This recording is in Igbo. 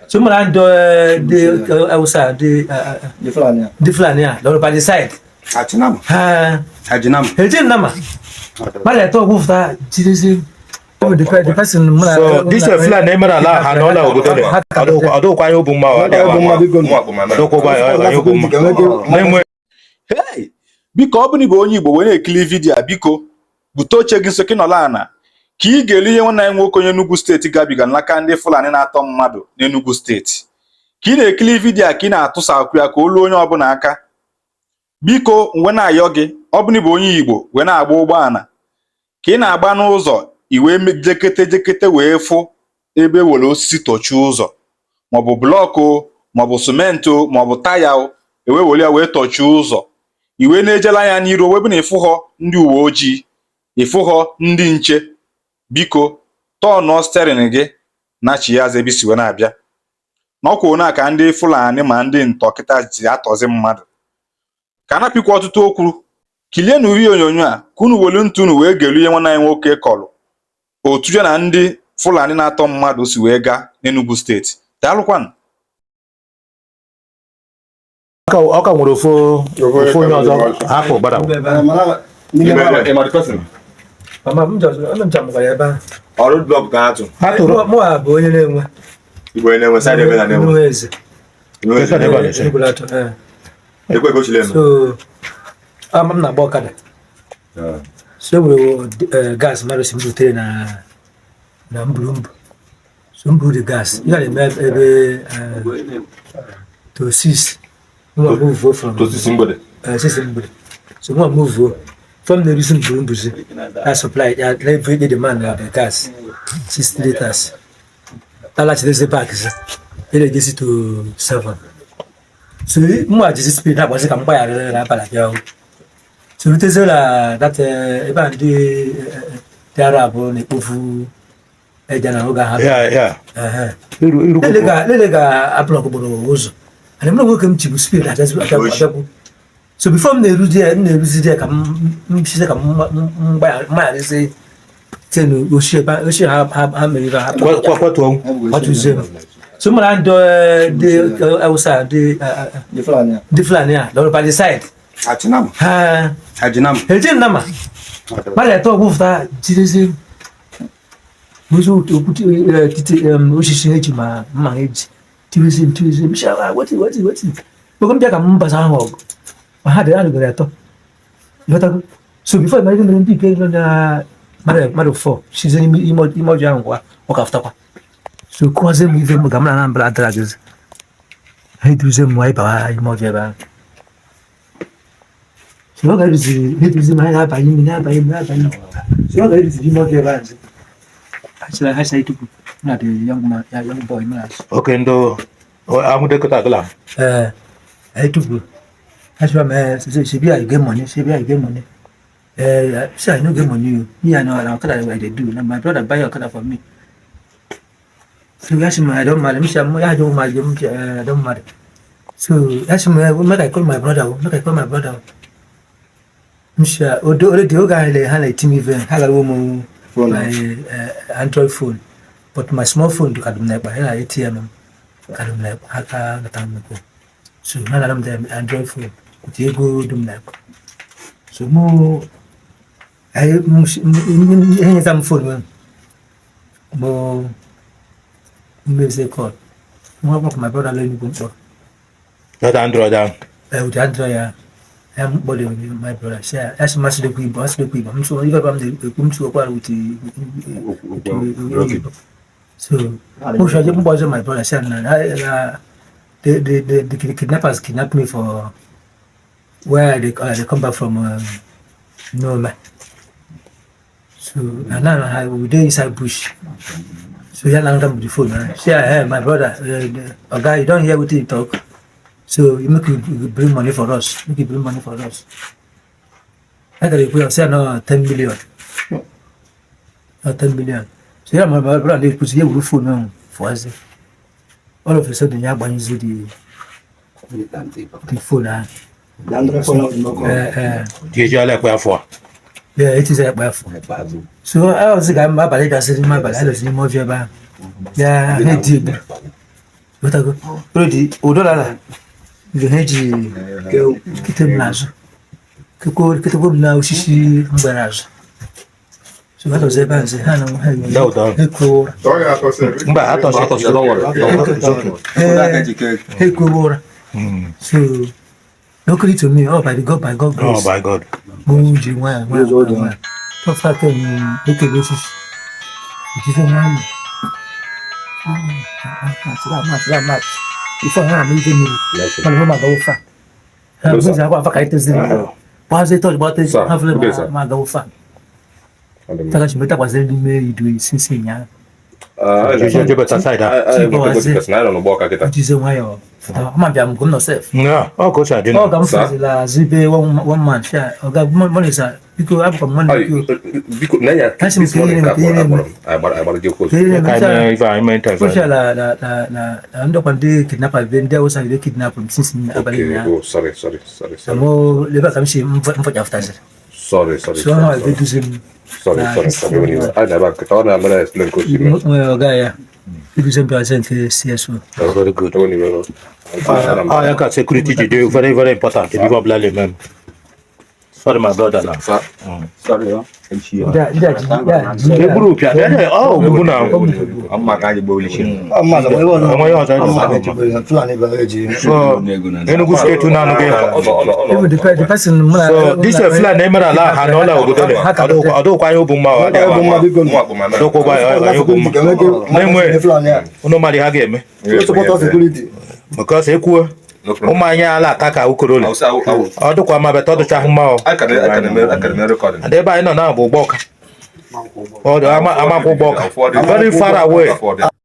So man the outside the Fulani the by the side. Ajinam. Nama. Mala to go for the person. So this Fulani name la hanola obodo. Ado kwa yo buma wa. Hey, biko ọ bụ na onye Igbo wee na-ekili vidiyo biko bute oche gị nso kịnọla ana ka ị ga-elu ihe nwanne anyị nwoke onye Enugu steeti gabiga n'aka ndị Fulani na-atọ mmadụ n'Enugu steeti ka ị na-ekili vidiyo ka ị na-atụsa akwụ ya ka olu onye ọbụla aka biko mgbe na-ayọ gị ọ bụ na onye Igbo wee na-agba ụgbọala ka ị na-agba n'ụzọ iwe jekete wee fụ ebe were osisi tochi ụzọ maọbụ blọkụ maọbụ simenti maọbụ taya ewe were ya wee tochi ụzọ iwe na-ejela anya n'iru webe na ịfụghọ ndị uwe ojii ịfụghọ ndị nche biko tọọ sterin gị na chi ya ebe si wee na-abịa n'ọkwa na ka ndị Fulani ma ndị ntọkịta ji atọzi mmadụ ka anapịkwa ọtụtụ okwu kilie na uri onyonyo a kunu welu ntunu wee gelu ihe nwanne anyị nwoke kọlụ otu ya na ndị Fulani na-atọ mmadụ si wee gaa n'Enugu steeti daalụkwanụ. Ọka nwere ofu onye ọzọ hapụ gbara ọrụ blọk ka atụ mụ a bụ onye na-enwe Igbo na-enwe side ebe na na-enwe eze ekwe gochile so m na-agba ọkada so nwere gas mmadụ si mbutere na mburumbu so mburu the gas ya na-eme ebe to 6 move from to Simbode. So we move from the recent Burumbuzi. I supply every day demand the gas 60 liters. I like this back is it to 7. So more just speed up was a compare and so it is that about the Arab on the Ufu Ejanaga. Yeah. Lega applicable. And I'm not welcome to speed that so before me lose there come she say come buy say ten she have what you say so man the outside the Fulani by the side Ajinam nama mala to go for Jesus muzo put osisi eji ma eji tourism shawa what we come back am baza hog I had the other to so before I even be paying na mother 4 she's an emoji walk after so cause them even gamla na brother drugs hey do them why ba emoji ba so ga is it is my ba yin na ba so ga is emoji ba actually I say to not the young boy man. Okay, ndo amude kota gala. I took good. That's why man she be I get money, she be I get money. Say I no get money. Me I know how they do. Now my brother buy your car for me. So that's my I don't mind. Me say I don't mind. Don't mind. So that's my make I call my brother. Make I call my brother. Me say already the guy le han like team event. Hala woman my Android phone. But my small phone to kadum like by ATM kadum like haka natam ko so na lam dem Android phone ko go dum like so mo ay mo tam phone mo say call mo my brother let me go That Android down. With Android yeah I'm body with my brother say as much the people as the people so you got the come to with so push I just my brother said the kidnappers kidnapped me for where they come back from no man. So and now we dey inside bush. So yeah, long time with the phone. Say hey my brother, a guy you don't hear what he talk. So you make you bring money for us. Make you bring money for us. I got to say no 10 million. Not 10 million. So yeah, my brother they put here with phone now for us. All of a sudden, yeah, when you see the phone, yeah, it is a phone. So I was like, my ballet does it in my ballet, I don't see more. Yeah, I did. wetago already $1 ga-eji kete m n'azụ ketekwo m na osisi mgbere azụ so ha tọzi ebe a nze ha na ha ekwewo ụra ha ekwewo ụra so locally to me by God grace by God mụ ji nwayọ tọfata m ekele osisi ejide nwayọ ife ọhụrụ ama ike mmiri mana hụ magawo fa ha bụzi akwa afa ka anyị teziri gbazie tọch gbatezi ha fụle magawo fa taka meta kwaziri n'ime idu sinsi nya jize nwayọ ama bịa m nọ sef ọ ga m fazila zibe one man share ọ ga monisa biko abụkwa m nwanne biko n'anya kasi m na ndọkwa ndị kidnapper be ndị awụsa ndị kidnap m sinsi abalị ya amụ lebe ka m si mfọchafụtaziri so ha eduzi m ọga ya eduzi m bịazi nke CSO very good I got security today very very important to be blale mem sorry my brother now sorry the group ya oh group now amma ka ji bawli shi amma da wai wannan so Enugu state na no even the person so this is Fulani mara la ha no la obodo le ado kwa yo bu ma wa do ko ba yo bu ma mwe ono mali ha ga eme because ekuo ụmụ anyị ala ataka ukorole ọ dịkwa ma beta ọdụcha ahụ mma and ebe anyị nọ na bụ ụgbọka ọ dị amakwụ ụgbọka very far away